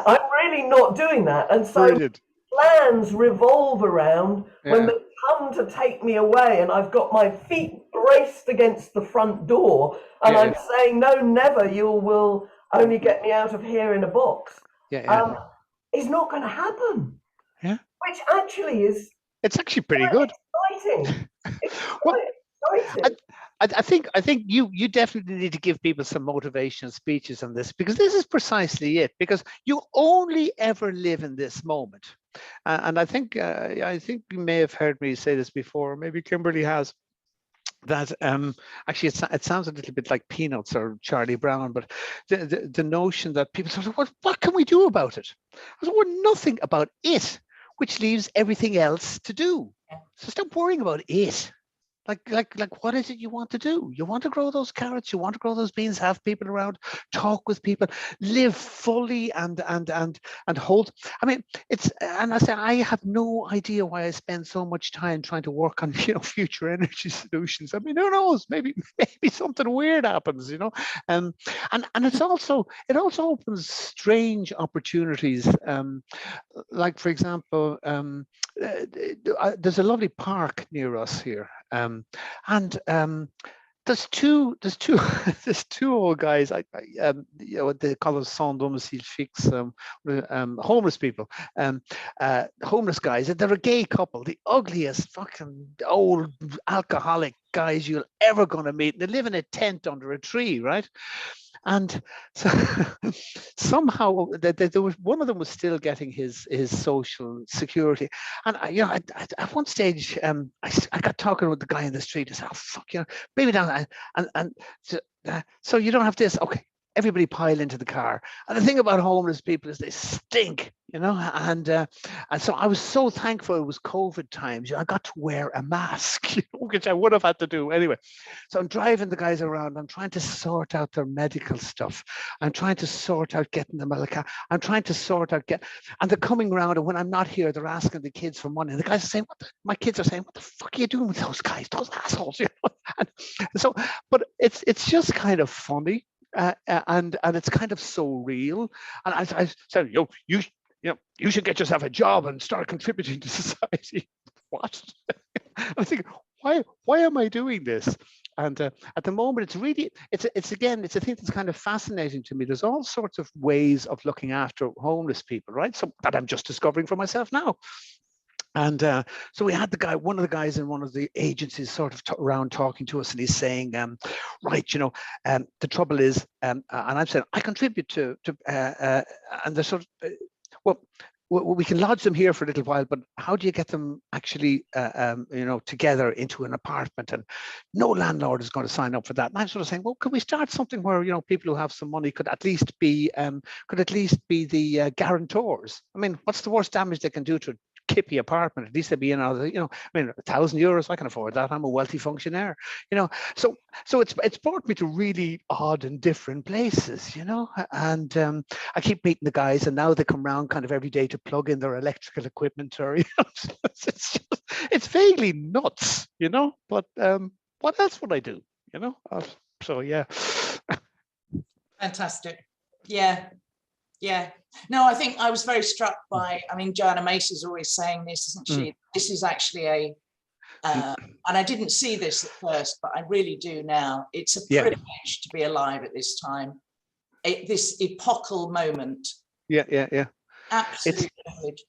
I'm really not doing that. And so Brilliant. Plans revolve around when they come to take me away and I've got my feet braced against the front door and I'm saying, no, never, you will only get me out of here in a box. It's not going to happen. Yeah. Which actually is... It's actually pretty good. Exciting. It's Well, exciting. I think you definitely need to give people some motivational speeches on this, because this is precisely it, because you only ever live in this moment. And I think you may have heard me say this before, maybe Kimberley has, that actually it sounds a little bit like Peanuts or Charlie Brown, but the notion that people say, what can we do about it? I said, well, nothing about it, which leaves everything else to do. So stop worrying about it. Like what is it you want to do? You want to grow those carrots, you want to grow those beans, have people around, talk with people, live fully and hold. I mean, and I say I have no idea why I spend so much time trying to work on, you know, future energy solutions. I mean, who knows? Maybe something weird happens, you know. And it also opens strange opportunities. Like, for example, there's a lovely park near us here. There's two old guys. You know, they call them sans domicile fixe, homeless people, homeless guys. They're a gay couple, the ugliest fucking old alcoholic guys you're ever going to meet. They live in a tent under a tree, right? And so somehow there was one of them was still getting his social security, and you know, at one stage I got talking with the guy in the street. I said, "Oh fuck, you know, bring me down," and so you don't have this, okay. Everybody pile into the car. And the thing about homeless people is they stink, you know, and so I was so thankful it was COVID times. I got to wear a mask, you know, which I would have had to do anyway. So I'm driving the guys around. I'm trying to sort out their medical stuff. I'm trying to sort out getting them out of the car. I'm trying to sort out and they're coming around, and when I'm not here, they're asking the kids for money. And the guys are saying, my kids are saying, what the fuck are you doing with those guys, those assholes, you know? And so, but it's just kind of funny. And it's kind of so real. And I said, you should get yourself a job and start contributing to society. What? I think, why am I doing this? And at the moment, it's a thing that's kind of fascinating to me. There's all sorts of ways of looking after homeless people, right? So that I'm just discovering for myself now. And so we had one of the guys in one of the agencies sort of around talking to us, and he's saying, right, you know, the trouble is, and I'm saying, I contribute to and they're sort of, well, we can lodge them here for a little while, but how do you get them actually, you know, together into an apartment? And no landlord is going to sign up for that. And I'm sort of saying, well, could we start something where, you know, people who have some money could at least be the guarantors? I mean, what's the worst damage they can do to kippy apartment. At least I'd be in, I mean, €1,000, I can afford that. I'm a wealthy functionaire, So it's brought me to really odd and different places, and I keep meeting the guys, and now they come around kind of every day to plug in their electrical equipment, or it's vaguely nuts, but what else would I do, so yeah. Fantastic. Yeah. No, I think I was very struck by, I mean, Joanna Mace is always saying this, isn't she? This is actually and I didn't see this at first, but I really do now. It's a privilege to be alive at this time. This epochal moment. Yeah. Absolute privilege.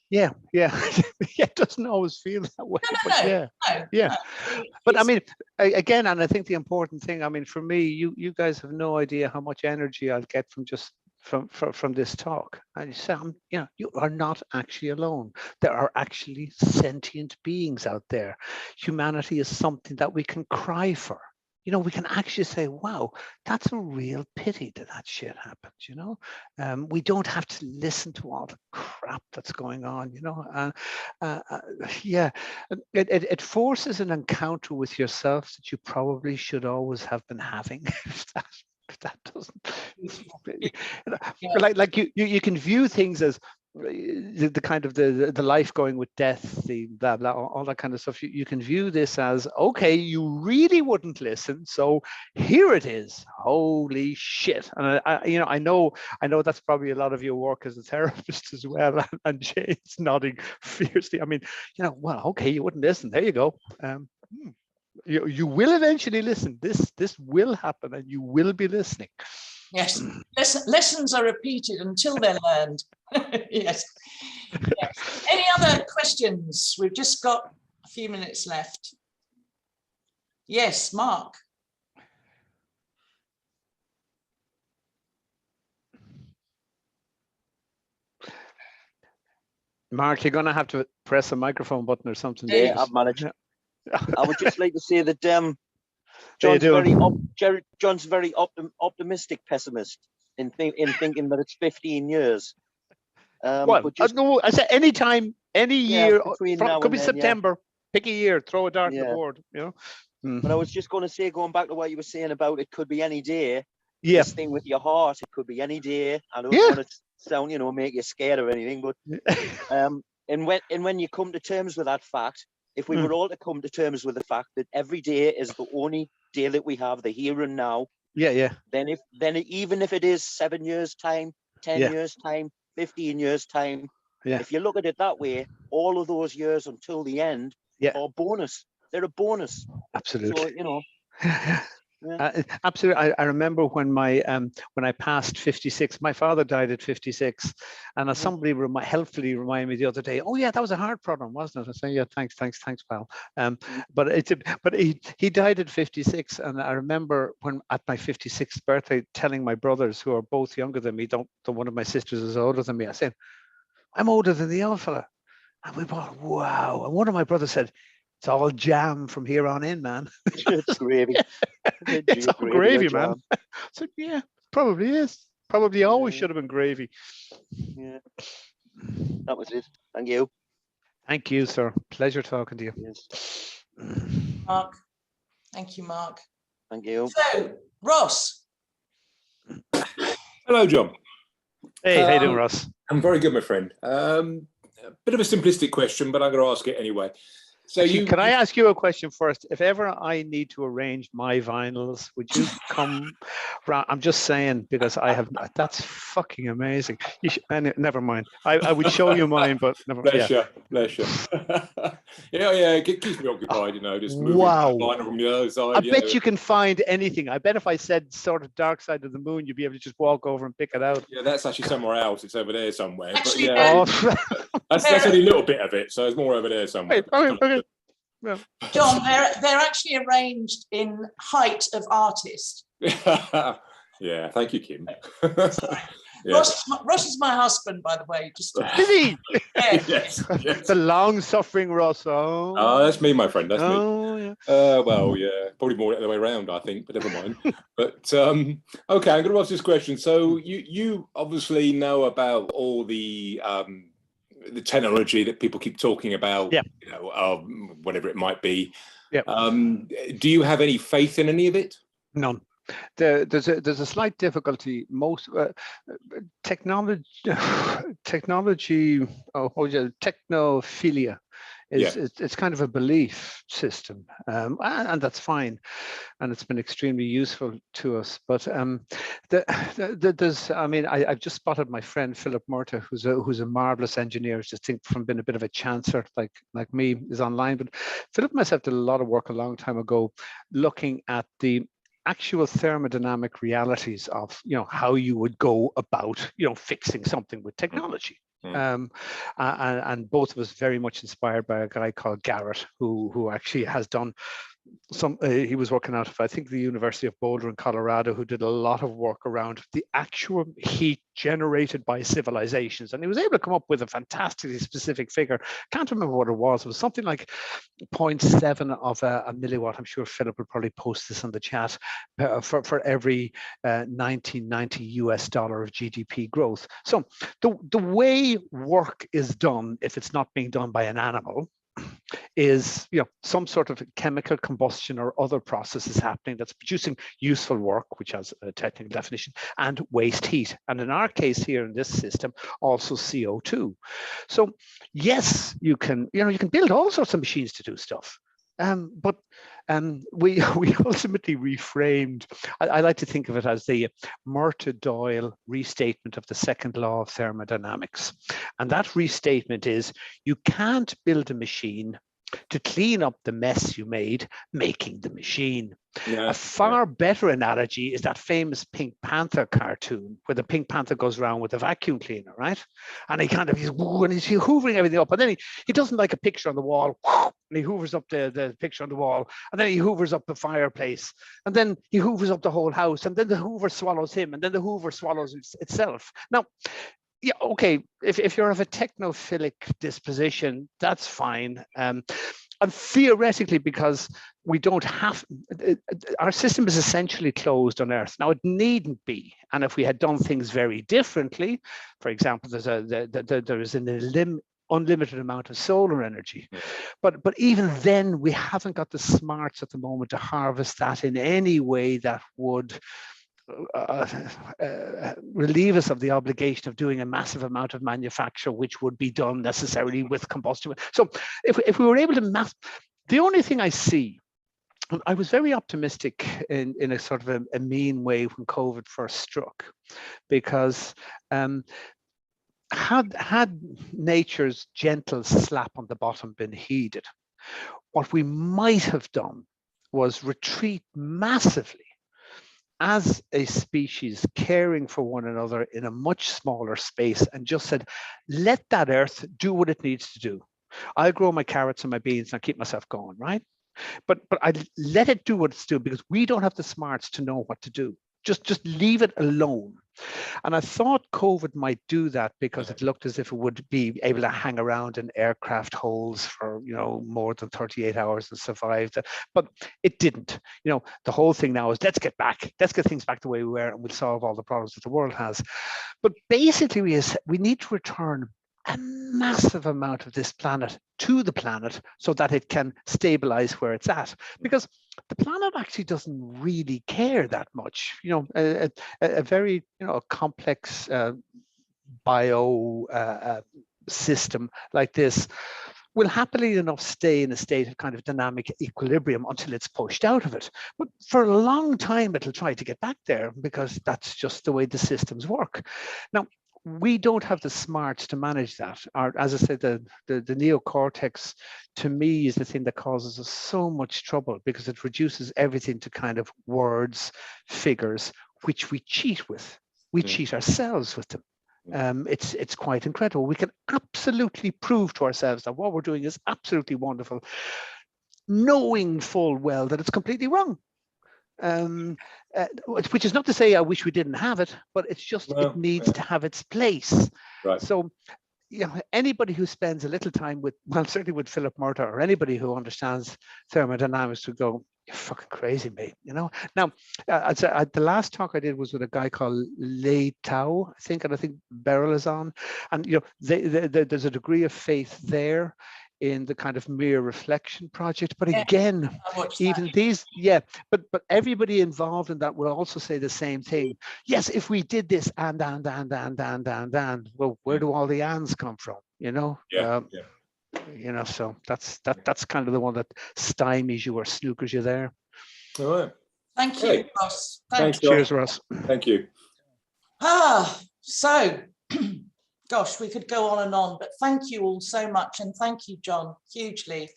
Yeah. It doesn't always feel that way. No. But I mean, again, and I think the important thing, I mean, for me, you guys have no idea how much energy I'll get from just from this talk. And you say, you are not actually alone. There are actually sentient beings out there. Humanity is something that we can cry for. We can actually say, wow, that's a real pity that shit happened, we don't have to listen to all the crap that's going on, it forces an encounter with yourself that you probably should always have been having. If that doesn't, like you can view things as the kind of the life going with death, the blah blah, all that kind of stuff. You can view this as, okay, you really wouldn't listen, so here it is. Holy shit! And I know that's probably a lot of your work as a therapist as well. And Jane's nodding fiercely. I mean, well, okay, you wouldn't listen. There you go. You will eventually listen. This will happen, and you will be listening. Yes, lessons are repeated until they're learned. Yes. Any other questions? We've just got a few minutes left. Yes, Mark. Mark, you're going to have to press a microphone button or something. Yeah, I've managed. I would just like to say that John's very optimistic pessimist in thinking that it's 15 years. No, I said any time, any year, could be September. Pick a year, throw a dart on the board. But I was just going to say, going back to what you were saying about it could be any day. Yeah. This thing with your heart, it could be any day. I don't want to sound, make you scared or anything, but and when you come to terms with that fact, if we were all to come to terms with the fact that every day is the only day that we have, the here and now. Then even if it is 7 years time, 10 years time, 15 years time, if you look at it that way, all of those years until the end are bonus. They're a bonus. Absolutely. So, absolutely. I remember when I passed 56, my father died at 56, and somebody helpfully reminded me the other day, oh yeah, that was a heart problem, wasn't it? I said, yeah, thanks, pal. But he died at 56, and I remember when at my 56th birthday telling my brothers, who are both younger than me, one of my sisters is older than me, I said, I'm older than the old fella. And we both, wow. And one of my brothers said, it's all jam from here on in, man. It's gravy. It's all gravy, man. So yeah, probably is. Probably always should have been gravy. Yeah. That was it. Thank you. Thank you, sir. Pleasure talking to you. Yes. Mark. Thank you, Mark. Thank you. So, Ross. Hello, John. Hey, how you doing, Ross? I'm very good, my friend. A bit of a simplistic question, but I'm going to ask it anyway. So actually, can I ask you a question first? If ever I need to arrange my vinyls, would you come round? I'm just saying, because that's fucking amazing. You should, never mind. I would show you mine, but never mind. Bless you. Yeah, it keeps me occupied, just moving vinyl from the other side. I bet you can find anything. I bet if I said sort of Dark Side of the Moon, you'd be able to just walk over and pick it out. Yeah, that's actually somewhere else. It's over there somewhere. Actually, but that's only a little bit of it, so it's more over there somewhere. Okay. Yeah. John, they're actually arranged in height of artist. Yeah, thank you, Kim. Yeah. Ross is my husband, by the way. Just is he? Yeah. Yes. The long-suffering Ross. Oh, that's me, my friend. That's me. Yeah. Well, yeah, probably more the other way around, I think, but never mind. But okay, I'm going to ask this question. So you obviously know about all the the technology that people keep talking about, yeah, you know, whatever it might be. Yeah. Do you have any faith in any of it? None. There's a slight difficulty. Most technology, technophilia is it's kind of a belief system, and that's fine, and it's been extremely useful to us. But there's, I mean, I've just spotted my friend Philip Murta, who's a marvelous engineer, just think from being a bit of a chancer like me, is online. But Philip and myself did a lot of work a long time ago, looking at the actual thermodynamic realities of, you know, how you would go about, you know, fixing something with technology. And both of us very much inspired by a guy called Garrett, who actually has done some, he was working out of, I think, the University of Boulder in Colorado, who did a lot of work around the actual heat generated by civilizations. And he was able to come up with a fantastically specific figure. Can't remember what it was. It was something like 0.7 of a milliwatt. I'm sure Philip will probably post this on the chat, for every $1990 of GDP growth. So the way work is done, if it's not being done by an animal, is, you know, some sort of chemical combustion or other processes happening that's producing useful work, which has a technical definition, and waste heat. And in our case here in this system, also CO2. So yes, you can build all sorts of machines to do stuff. But we ultimately reframed, I like to think of it as the Doyle restatement of the second law of thermodynamics. And that restatement is, you can't build a machine to clean up the mess you made making the machine. Yeah, a far better analogy is that famous Pink Panther cartoon where the Pink Panther goes around with a vacuum cleaner, right? And he's hoovering everything up, and then he doesn't like a picture on the wall, and he hoovers up the picture on the wall, and then he hoovers up the fireplace, and then he hoovers up the whole house, and then the Hoover swallows him, and then the Hoover swallows itself. Now, yeah, okay, if you're of a technophilic disposition, that's fine. And theoretically, because we don't have, our system is essentially closed on Earth. Now, it needn't be. And if we had done things very differently, for example, there is an unlimited amount of solar energy. But even then, we haven't got the smarts at the moment to harvest that in any way that would relieve us of the obligation of doing a massive amount of manufacture, which would be done necessarily with combustion. So if we were able to the only thing I see, I was very optimistic in a sort of a mean way when COVID first struck, because had nature's gentle slap on the bottom been heeded, what we might have done was retreat massively as a species, caring for one another in a much smaller space, and just said, let that earth do what it needs to do. I'll grow my carrots and my beans and I'll keep myself going, right? But I let it do what it's doing, because we don't have the smarts to know what to do. Just leave it alone. And I thought COVID might do that, because it looked as if it would be able to hang around in aircraft holes for, you know, more than 38 hours and survive that. But it didn't. You know, the whole thing now is let's get things back the way we were, and we'll solve all the problems that the world has. But basically, we need to return a massive amount of this planet to the planet so that it can stabilize where it's at, because the planet actually doesn't really care that much. You know, a very, you know, complex bio system like this will happily enough stay in a state of kind of dynamic equilibrium until it's pushed out of it. But for a long time, it'll try to get back there, because that's just the way the systems work. Now, we don't have the smarts to manage that. Or, as I said, the neocortex, to me, is the thing that causes us so much trouble, because it reduces everything to kind of words, figures, which we cheat with. We cheat ourselves with them. It's quite incredible. We can absolutely prove to ourselves that what we're doing is absolutely wonderful, knowing full well that it's completely wrong. Which is not to say I wish we didn't have it, but it's just, it needs to have its place. Right. So anybody who spends a little time with, well, certainly with Philip Murtaugh, or anybody who understands thermodynamics would go, you're fucking crazy, mate. Now, the last talk I did was with a guy called Lei Tao, I think, and I think Beryl is on. And, there's a degree of faith there in the kind of mere reflection project. But again, even these, but everybody involved in that will also say the same thing. Yes, if we did this and, well, where do all the ands come from? So that's kind of the one that stymies you or snookers you there. All right. Thank you, Ross. Thanks, cheers, Ross. Thank you. So gosh, we could go on and on, but thank you all so much, and thank you, John, hugely.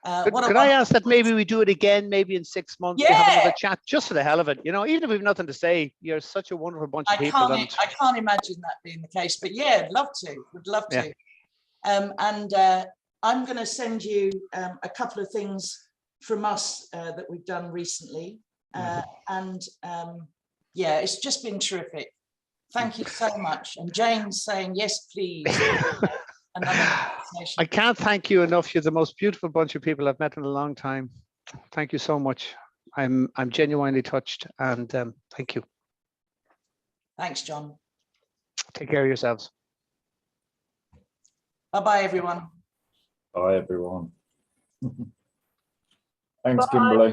Could I ask that maybe we do it again, maybe in 6 months, to have another chat, just for the hell of it? Even if we've nothing to say, you're such a wonderful bunch of people. I can't imagine that being the case, but yeah, I'd love to. Would love to. I'm going to send you a couple of things from us that we've done recently, it's just been terrific. Thank you so much. And Jane's saying, yes, please. I can't thank you enough. You're the most beautiful bunch of people I've met in a long time. Thank you so much. I'm genuinely touched, and thank you. Thanks, John. Take care of yourselves. Bye-bye, everyone. Bye, everyone. Thanks, Kimberley.